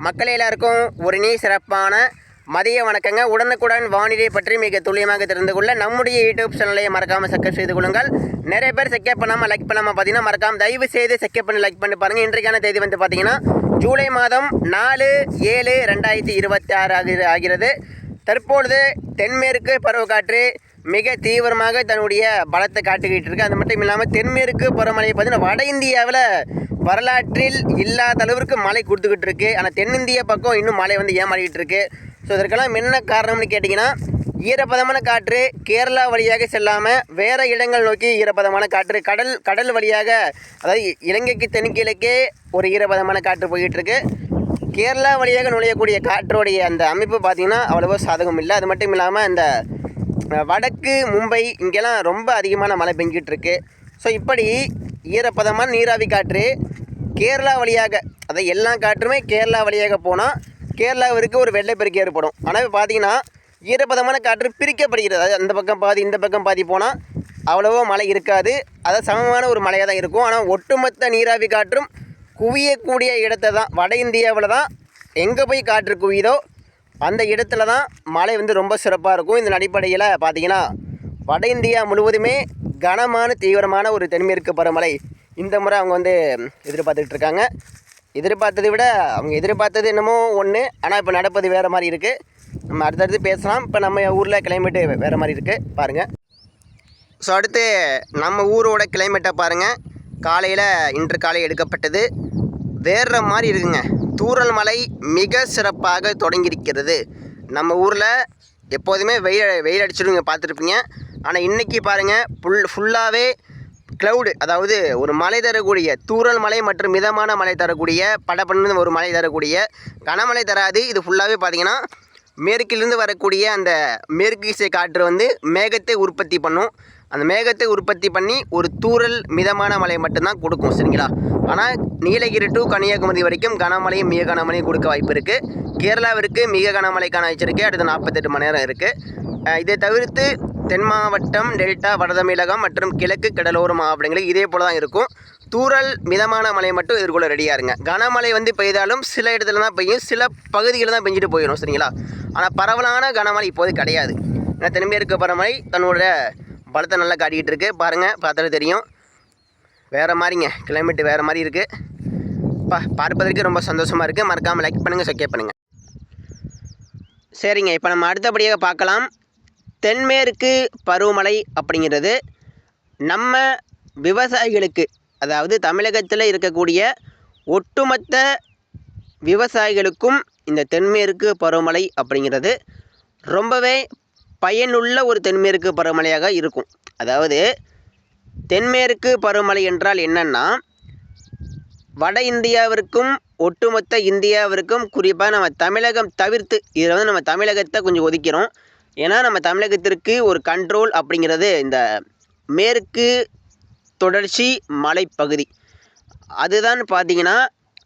மக்கள் எல்லாருக்கும் ஒரு நீ சிறப்பான மதிய வணக்கங்க. உடனுக்குடன் வானிலை பற்றி மிக துல்லியமாக தெரிந்து கொள்ள நம்முடைய யூடியூப் சேனலை மறக்காமல் சப்ஸ்கிரைப் செய்து கொள்ளுங்கள். நிறைய பேர் செக்கப் பண்ணாமல் லைக் பண்ணாமல் பார்த்தீங்கன்னா மறக்காமல் தயவு செய்து செக்கப் பண்ணி லைக் பண்ணி பாருங்கள். இன்றைக்கான தேதி வந்து பார்த்தீங்கன்னா ஜூலை மாதம் 4/7/2026 ஆகிறது. தற்பொழுது தென்மேற்கு பருவக்காற்று மிக தீவிரமாக தன்னுடைய பலத்தை காட்டுக்கிட்டு இருக்குது. அது மட்டும் இல்லாமல் தென்மேற்கு பருவமழை பார்த்தீங்கன்னா வட இந்தியாவில் வரலாற்றில் இல்லாத அளவிற்கு மழை கொடுத்துக்கிட்டு இருக்குது. ஆனால் தென்னிந்திய பக்கம் இன்னும் மழை வந்து ஏமாறிக்கிட்டு இருக்குது. ஸோ இதற்கெல்லாம் என்ன காரணம்னு கேட்டிங்கன்னா, ஈரப்பதமான காற்று கேரளா வழியாக செல்லாமல் வேறு இடங்கள் நோக்கி ஈரப்பதமான காற்று கடல் வழியாக, அதாவது இலங்கைக்கு தென்கிழக்கே ஒரு ஈரப்பதமான காற்று போய்கிட்டு இருக்கு. கேரளா வழியாக நுழையக்கூடிய காற்றோடைய அந்த அமைப்பு பார்த்திங்கன்னா அவ்வளவோ சாதகம் இல்லை. அது மட்டும் இல்லாமல் இந்த வடக்கு மும்பை இங்கெல்லாம் ரொம்ப அதிகமான மழை பெஞ்சிட்டு இருக்கு. ஸோ இப்படி ஈரப்பதமான நீராவி காற்று கேரளா வழியாக, அதாவது எல்லா காற்றுமே கேரளா வழியாக போனால் கேரளாவிற்கு ஒரு வெள்ளப்பெருக்கு ஏற்படும். ஆனால் இப்போ பார்த்தீங்கன்னா ஈரப்பதமான காற்று பிரிக்கப்படுகிறது. அதாவது அந்த பக்கம் பாதி இந்த பக்கம் பாதி போனால் அவ்வளவோ மழை இருக்காது. அதாவது சமமான ஒரு மழையாக தான் இருக்கும். ஆனால் ஒட்டுமொத்த நீராவி காற்றும் குவியக்கூடிய இடத்தை தான் வட இந்தியாவில் தான் எங்கே போய் காற்று குவியுதோ அந்த இடத்துல தான் மழை வந்து ரொம்ப சிறப்பாக இருக்கும். இதன் அடிப்படையில் பார்த்திங்கன்னா வட இந்தியா முழுவதுமே கனமான தீவிரமான ஒரு தென்மேற்கு பருவமழை இந்த முறை அவங்க வந்து எதிர்பார்த்துக்கிட்டு இருக்காங்க. எதிர்பார்த்ததை விட அவங்க எதிர்பார்த்தது என்னமோ ஒன்று, ஆனால் இப்போ நடப்பது வேறு மாதிரி இருக்குது. நம்ம அடுத்தடுத்து பேசலாம். இப்போ நம்ம ஊரில் கிளைமேட்டு வேறு மாதிரி இருக்குது பாருங்கள். ஸோ அடுத்து நம்ம ஊரோட கிளைமேட்டை பாருங்கள். காலையில் இன்று காலை எடுக்கப்பட்டது வேறு மாதிரி இருக்குங்க. தூறல் மழை மிக சிறப்பாக தொடங்கியிருக்கிறது. நம்ம ஊரில் எப்போதுமே வெயில் அடிச்சிடுங்க பார்த்துருப்பீங்க. ஆனால் இன்றைக்கி பாருங்கள் ஃபுல்லாகவே க்ளவுடு, அதாவது ஒரு மழை தரக்கூடிய தூறல் மழை மற்றும் மிதமான மழை தரக்கூடிய படப்பண்ணு ஒரு மழை தரக்கூடிய கனமழை தராது. இது ஃபுல்லாகவே பார்த்திங்கன்னா மேற்கிலிருந்து வரக்கூடிய அந்த மேற்கு திசை காற்று வந்து மேகத்தை உற்பத்தி பண்ணும். அந்த மேகத்தை உற்பத்தி பண்ணி ஒரு தூறல் மிதமான மழை மட்டும்தான் கொடுக்கும், சரிங்களா? ஆனால் நீலகிரி டு கன்னியாகுமரி வரைக்கும் கனமழையும் மிக கனமழையும் கொடுக்க வாய்ப்பு இருக்குது. கேரளாவிற்கு மிக கனமழைக்கான எச்சரிக்கை அடுத்த 48 மணி நேரம் இருக்குது. இதை தவிர்த்து தென் மாவட்டம், டெல்டா, வட தமிழகம் மற்றும் கிழக்கு கடலோர மாவட்டங்களில் இதே போல் தான் இருக்கும். தூறல் மிதமான மழை மட்டும் எதிர்கொள்ள ரெடியாக இருங்க. கனமழை வந்து பெய்தாலும் சில இடத்துல தான் பெய்யும், சில பகுதிகளில் தான் பெஞ்சிட்டு போயிடும், சரிங்களா? ஆனால் பரவலான கனமழை இப்போது கிடையாது. ஏன்னா தென்மேற்கு பருவமழை தன்னோட பலத்தை நல்லா காட்டிக்கிட்டு இருக்குது. பாருங்கள், பார்த்தாலே தெரியும். வேறு மாதிரிங்க, கிளைமேட்டு வேறு மாதிரி இருக்குது. பார்ப்பதற்கு ரொம்ப சந்தோஷமாக இருக்குது. மறக்காமல் லைக் பண்ணுங்கள், சப்ஸ்கிரைப் பண்ணுங்கள். சரிங்க, இப்போ நம்ம அடுத்தபடியாக பார்க்கலாம். தென்மேற்கு பருவமழை அப்படிங்கிறது நம்ம விவசாயிகளுக்கு, அதாவது தமிழகத்தில் இருக்கக்கூடிய ஒட்டுமொத்த விவசாயிகளுக்கும் இந்த தென்மேற்கு பருவமழை அப்படிங்கிறது ரொம்பவே பயனுள்ள ஒரு தென்மேற்கு பருவமழையாக இருக்கும். அதாவது தென்மேற்கு பருவமழை என்றால் என்னென்னா, வட இந்தியாவிற்கும் ஒட்டுமொத்த இந்தியாவிற்கும், குறிப்பாக நம்ம தமிழகம் தவிர்த்து, இதில் வந்து நம்ம தமிழகத்தை கொஞ்சம் ஒதுக்கிறோம். ஏன்னா நம்ம தமிழகத்திற்கு ஒரு கண்ட்ரோல் அப்படிங்கிறது இந்த மேற்கு தொடர்ச்சி மலைப்பகுதி. அதுதான் பார்த்திங்கன்னா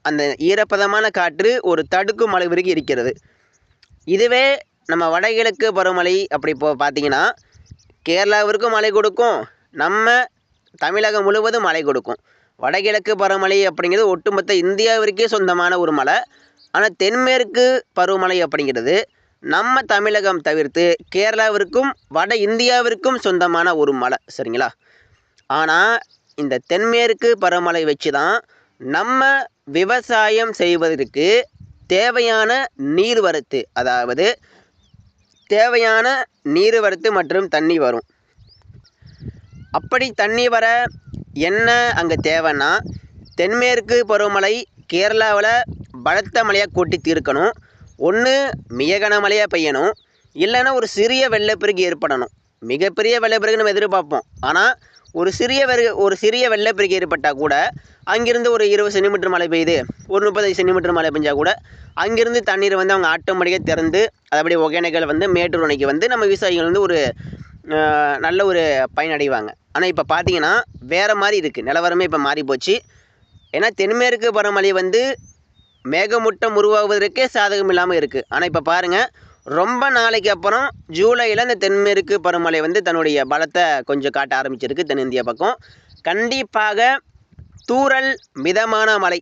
அந்த ஈரப்பதமான காற்று ஒரு தடுக்கும் அளவிற்கு இருக்கிறது. இதுவே நம்ம வடகிழக்கு பருவமழை அப்படி பார்த்திங்கன்னா கேரளாவிற்கும் மழை கொடுக்கும், நம்ம தமிழகம் முழுவதும் மழை கொடுக்கும். வடகிழக்கு பருவமழை அப்படிங்கிறது ஒட்டுமொத்த இந்தியாவிற்கே சொந்தமான ஒரு மழை. ஆனால் தென்மேற்கு பருவமழை அப்படிங்கிறது நம்ம தமிழகம் தவிர்த்து கேரளாவிற்கும் வட இந்தியாவிற்கும் சொந்தமான ஒரு மழை, சரிங்களா? ஆனால் இந்த தென்மேற்கு பருவமழை வச்சு தான் நம்ம விவசாயம் செய்வதற்கு தேவையான நீர்வரத்து, அதாவது தேவையான நீர்வரத்து மற்றும் தண்ணி வரும். அப்படி தண்ணி வர என்ன அங்கே தேவைன்னா, தென்மேற்கு பருவமழை கேரளாவில் பலத்த மழையாக கொட்டி தீர்க்கணும். ஒன்று மிக கனமழையாக பெய்யணும், இல்லைன்னா ஒரு சிறிய வெள்ளப்பெருக்கு ஏற்படணும். மிகப்பெரிய வெள்ளப்பெருக்கு நம்ம எதிர்பார்ப்போம். ஆனால் ஒரு சிறிய வெள்ளப்பெருக்கு ஏற்பட்டால் கூட அங்கேருந்து ஒரு 20 சென்டிமீட்டர் மழை பெய்யுது, ஒரு 35 சென்டிமீட்டர் மழை பெஞ்சால் கூட அங்கேருந்து தண்ணீர் வந்து அவங்க ஆட்டோமேட்டிக்காக திறந்து அதபடி ஒகேனக்கல் வந்து மேட்டூர் அணைக்கு வந்து நம்ம விவசாயிகள் வந்து ஒரு நல்ல ஒரு பயனடைவாங்க. ஆனால் இப்போ பார்த்திங்கன்னா வேறு மாதிரி இருக்குது, நிலவரமே இப்போ மாறி போச்சு. ஏன்னா தென்மேற்கு பருவமழை வந்து மேகமூட்டம் உருவாகுவதற்கே சாதகம் இல்லாமல் இருக்குது. ஆனால் இப்போ பாருங்கள், ரொம்ப நாளைக்கு அப்புறம் ஜூலையில் இந்த தென்மேற்கு பருவமழை வந்து தன்னுடைய பலத்தை கொஞ்சம் காட்ட ஆரம்பிச்சிருக்கு தென்னிந்தியா பக்கம். கண்டிப்பாக தூறல் மிதமான மழை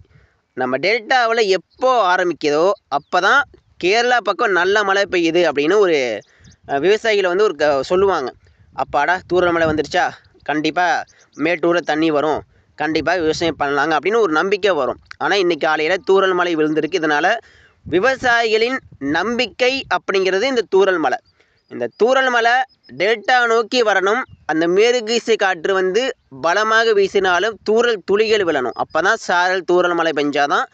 நம்ம டெல்டாவில் எப்போ ஆரம்பிக்குதோ அப்போ தான் கேரளா பக்கம் நல்ல மழை பெய்யுது அப்படின்னு ஒரு விவசாயிகள் வந்து சொல்லுவாங்க. அப்பாடா தூறல் மழை வந்துருச்சா, கண்டிப்பாக மேட்டூரில் தண்ணி வரும், கண்டிப்பாக விவசாயம் பண்ணலாங்க அப்படின்னு ஒரு நம்பிக்கை வரும். ஆனால் இன்றைக்கி காலையில் தூறல் மழை விழுந்திருக்கு. இதனால் விவசாயிகளின் நம்பிக்கை அப்படிங்கிறது இந்த தூறல் மழை. இந்த தூறல் மழை டெல்டா நோக்கி வரணும். அந்த மேற்கு காற்று வந்து பலமாக வீசினாலும் தூறல் துளிகள் விழணும். அப்போ தான் சாரல் தூறல் மழை பெஞ்சாதான்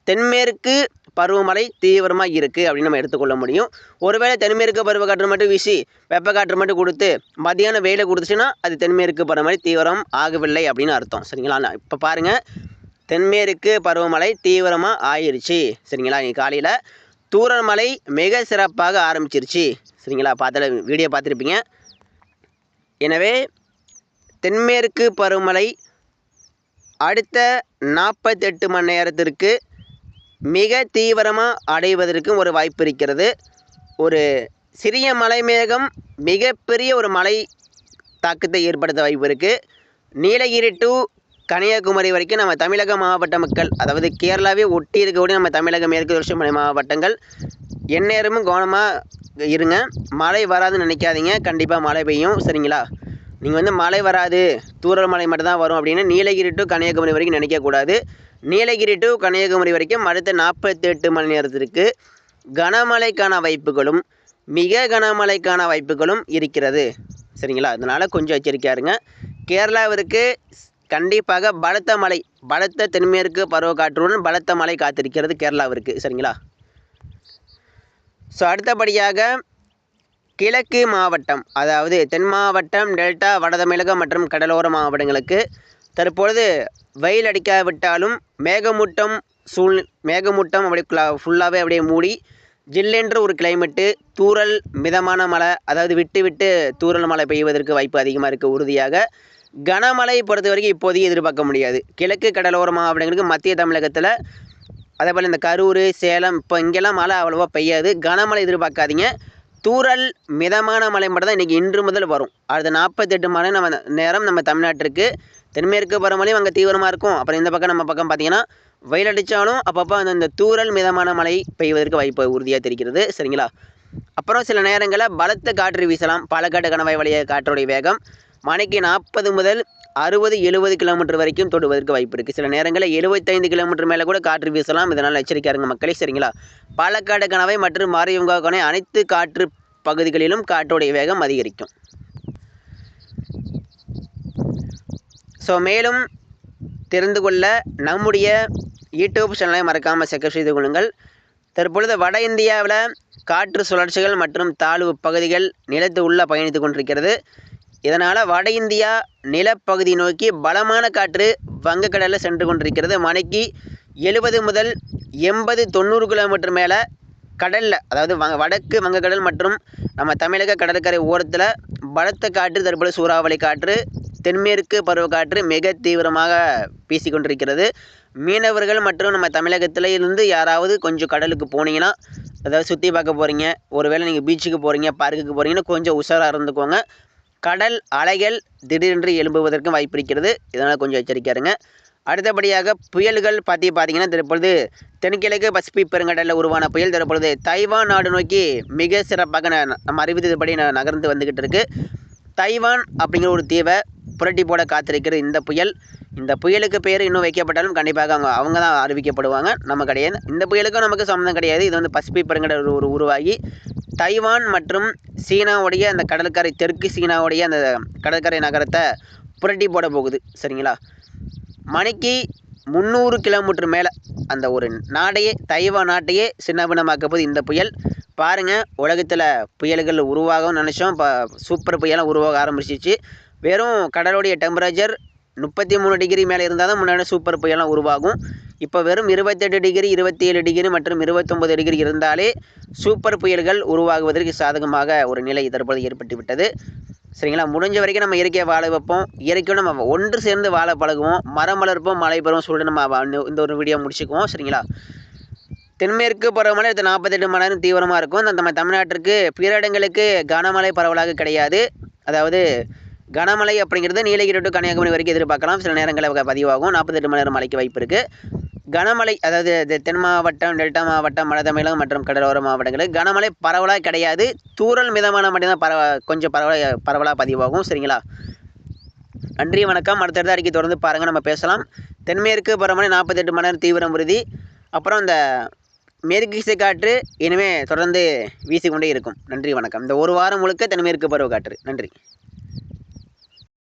தென்மேற்கு பருவமழை தீவிரமாக இருக்குது அப்படின்னு நம்ம எடுத்துக்கொள்ள முடியும். ஒருவேளை தென்மேற்கு பருவக்காற்று மட்டும் வீசி வெப்பக்காற்று மட்டும் கொடுத்து மதியானம் வெயிலை கொடுத்துச்சுன்னா அது தென்மேற்கு பருவமழை தீவிரம் ஆகவில்லை அப்படின்னு அர்த்தம். சரிங்களா? இப்போ பாருங்கள், தென்மேற்கு பருவமழை தீவிரமாக ஆயிடுச்சு. சரிங்களா? இன்னைக்கு காலையில் தூறல் மழை மிக சிறப்பாக ஆரம்பிச்சிருச்சு. சரிங்களா? வீடியோ பார்த்துருப்பீங்க. எனவே தென்மேற்கு பருவமழை அடுத்த 48 மணி நேரத்திற்கு மிக தீவிரமாக அடைவதற்கும் ஒரு வாய்ப்பு இருக்கிறது. ஒரு சிறிய மலை மேகம் மிகப்பெரிய ஒரு மழை தாக்கத்தை ஏற்படுத்த வாய்ப்பு இருக்குது. நீலகிரி டு கன்னியாகுமரி வரைக்கும் நம்ம தமிழக மாவட்ட மக்கள், அதாவது கேரளாவே ஒட்டி இருக்கக்கூடிய நம்ம தமிழக மேற்கு தொடர்ச்சி மலை மாவட்டங்கள் எந்நேரமும் கவனமாக இருங்க. மழை வராதுன்னு நினைக்காதீங்க, கண்டிப்பாக மழை பெய்யும். சரிங்களா? நீங்கள் வந்து மழை வராது, தூறல் மழை மட்டும்தான் வரும் அப்படின்னு நீலகிரி டு கன்னியாகுமரி வரைக்கும் நினைக்கக்கூடாது. நீலகிரி டு கன்னியாகுமரி வரைக்கும் அடுத்த 48 மணி நேரத்திற்கு கனமழைக்கான வாய்ப்புகளும் மிக கனமழைக்கான வாய்ப்புகளும் இருக்கிறது. சரிங்களா? அதனால் கொஞ்சம் எச்சரிக்கையாக இருங்க. கேரளாவிற்கு கண்டிப்பாக பலத்த மழை, பலத்த தென்மேற்கு பருவக்காற்றுடன் பலத்த மழை காத்திருக்கிறது கேரளாவிற்கு. சரிங்களா? ஸோ அடுத்தபடியாக கிழக்கு மாவட்டம், அதாவது தென் மாவட்டம், டெல்டா, வட தமிழகம் மற்றும் கடலோர மாவட்டங்களுக்கு தற்பொழுது வெயில் அடிக்காவிட்டாலும் மேகமூட்டம் அப்படி ஃபுல்லாகவே அப்படியே மூடி ஜில்லென்ற ஒரு கிளைமேட்டு, தூறல் மிதமான மழை, அதாவது விட்டு விட்டு தூறல் மழை பெய்வதற்கு வாய்ப்பு அதிகமாக இருக்குது. உறுதியாக கனமழை பொறுத்த வரைக்கும் இப்போதைக்கு எதிர்பார்க்க முடியாது. கிழக்கு கடலோர மாவட்டங்களுக்கு மத்திய தமிழகத்தில், அதே போல் இந்த கரூர், சேலம், இப்போ இங்கெல்லாம் மழை அவ்வளோவா பெய்யாது. கனமழை எதிர்பார்க்காதீங்க. தூறல் மிதமான மழை மட்டும் தான் இன்றைக்கி இன்று முதல் வரும். அடுத்த 48 மணி நேரம் நம்ம தமிழ்நாட்டிற்கு தென்மேற்கு பருவமழையும் அங்கே தீவிரமாக இருக்கும். அப்புறம் இந்த பக்கம் நம்ம பக்கம் பார்த்திங்கன்னா வெயில் அடித்தாலும் அப்பப்போ அந்த தூறல் மிதமான மழை பெய்வதற்கு வாய்ப்பு உறுதியாக தெரிகிறது. சரிங்களா? அப்புறம் சில நேரங்களில் பலத்த காற்று வீசலாம். பாலக்காடு கணவாய் வழியாக காற்றுடைய வேகம் மணிக்கு 40 முதல் 60-70 கிலோமீட்டர் வரைக்கும் தொடுவதற்கு வாய்ப்பு இருக்குது. சில நேரங்களில் 75 கிலோமீட்டர் மேலே கூட காற்று வீசலாம். இதனால் எச்சரிக்கையாக இருங்க மக்களே. சரிங்களா? பாலக்காடு கணவாய் மற்றும் மாரியங்கா கணவாய் அனைத்து காற்று பகுதிகளிலும் காற்றுடைய வேகம் அதிகரிக்கும். ஸோ மேலும் தெரிந்து கொள்ள நம்முடைய யூடியூப் சேனலை மறக்காமல் சப்ஸ்கிரைப் செய்து கொள்ளுங்கள். தற்பொழுது வட இந்தியாவில் காற்று சுழற்சிகள் மற்றும் தாழ்வு பகுதிகள் நிலத்து உள்ள பயணித்து கொண்டிருக்கிறது. இதனால் வட இந்தியா நிலப்பகுதி நோக்கி பலமான காற்று வங்கக்கடலில் சென்று கொண்டிருக்கிறது. மணிக்கு 70 முதல் 80-90 கிலோமீட்டர் மேலே கடலில், அதாவது வடக்கு வங்கக்கடல் மற்றும் நம்ம தமிழக கடற்கரை ஓரத்தில் பலத்த காற்று, தற்போது சூறாவளி காற்று, தென்மேற்கு பருவக்காற்று மிக தீவிரமாக வீசிக்கொண்டிருக்கிறது. மீனவர்கள் மற்றும் நம்ம தமிழகத்தில் இருந்து யாராவது கொஞ்சம் கடலுக்கு போனீங்கன்னா, அதாவது சுற்றி பார்க்க போகிறீங்க, ஒருவேளை நீங்கள் பீச்சுக்கு போகிறீங்க, பார்க்குக்கு போகிறீங்கன்னா கொஞ்சம் உஷாராக இருந்துக்கோங்க. கடல் அலைகள் திடீரென்று எழும்புவதற்கும் வாய்ப்பு இருக்கிறது. இதனால் கொஞ்சம் எச்சரிக்கையாக இருங்க. அடுத்தபடியாக புயல்கள் பார்த்தீங்கன்னா தற்பொழுது தென்கிழக்கு பசிபிக் பெருங்கடலில் உருவான புயல் தற்பொழுது தைவான் நாடு நோக்கி மிக சிறப்பாக நம்ம அறிவித்தபடி நகர்ந்து வந்துக்கிட்டு இருக்குது. தைவான் அப்படிங்கிற ஒரு தீவை புரட்டி போட காத்திருக்கிறது இந்த புயலுக்கு பேர் இன்னும் வைக்கப்பட்டாலும் கண்டிப்பாக அவங்க தான் அறிவிக்கப்படுவாங்க, நம்ம கிடையாது. இந்த புயலுக்கும் நமக்கு சம்மந்தம் கிடையாது. இது வந்து பசிபிக் பெருங்கடல் உருவாகி தைவான் மற்றும் சீனாவுடைய அந்த கடற்கரை, தெற்கு சீனாவுடைய அந்த கடற்கரை நகரத்தை புரட்டி போட போகுது. சரிங்களா? மணிக்கு 300 கிலோமீட்டர் மேலே அந்த ஒரு நாட்டையே, தைவான் நாட்டையே சின்னபின்னமாக்க போது இந்த புயல். பாருங்கள், உலகத்தில் புயல்கள் உருவாகும் நினச்சோம், இப்போ சூப்பர் புயலாம் உருவாக ஆரம்பிச்சிச்சு. வெறும் கடலுடைய டெம்பரேச்சர் 33 டிகிரி மேலே இருந்தால் தான் முன்னாடி சூப்பர் புயலாம் உருவாகும். இப்போ வெறும் 28 டிகிரி, 27 டிகிரி மற்றும் 29 டிகிரி இருந்தாலே சூப்பர் புயல்கள் உருவாகுவதற்கு சாதகமாக ஒரு நிலை தற்போது ஏற்பட்டு விட்டது. சரிங்களா? முடிஞ்ச வரைக்கும் நம்ம இயற்கையை வாழ வைப்போம், இயற்கையோடு நம்ம ஒன்று சேர்ந்து வாழ பழகுவோம், மரம் வளர்ப்போம், மழை பெறுவோம் சொல்லிட்டு நம்ம இந்த ஒரு வீடியோ முடிச்சுக்குவோம். சரிங்களா? தென்மேற்கு பருவமழை அடுத்த 48 மணி நேரம் தீவிரமாக இருக்கும். நம்ம தமிழ்நாட்டிற்கு பிற இடங்களுக்கு கனமழை பரவலாக கிடையாது. அதாவது கனமழை அப்படிங்கிறது நீலகிரி டு கன்னியாகுமரி வரைக்கும் எதிர்பார்க்கலாம். சில நேரங்களில் பதிவாகும். 48 மணி நேரம் மழைக்கு வாய்ப்பு இருக்குது. கனமழை, அதாவது தென் மாவட்டம், டெல்டா மாவட்டம், வட தமிழகம் மற்றும் கடலோர மாவட்டங்களுக்கு கனமழை பரவலாக கிடையாது. தூறல் மிதமான மட்டும்தான் கொஞ்சம் பரவலாக பதிவாகும். சரிங்களா? நன்றி, வணக்கம். அடுத்தடுத்த அறிக்கை தொடர்ந்து பாருங்கள், நம்ம பேசலாம். தென்மேற்கு பருவமழை 48 மணி நேரம் தீவிரம் உறுதி. அப்புறம் இந்த மேற்கு திசை காற்று இனிமேல் தொடர்ந்து வீசிக்கொண்டே இருக்கும். நன்றி, வணக்கம். இந்த ஒரு வாரம் முழுக்க தென்மேற்கு பருவ காற்று. நன்றி.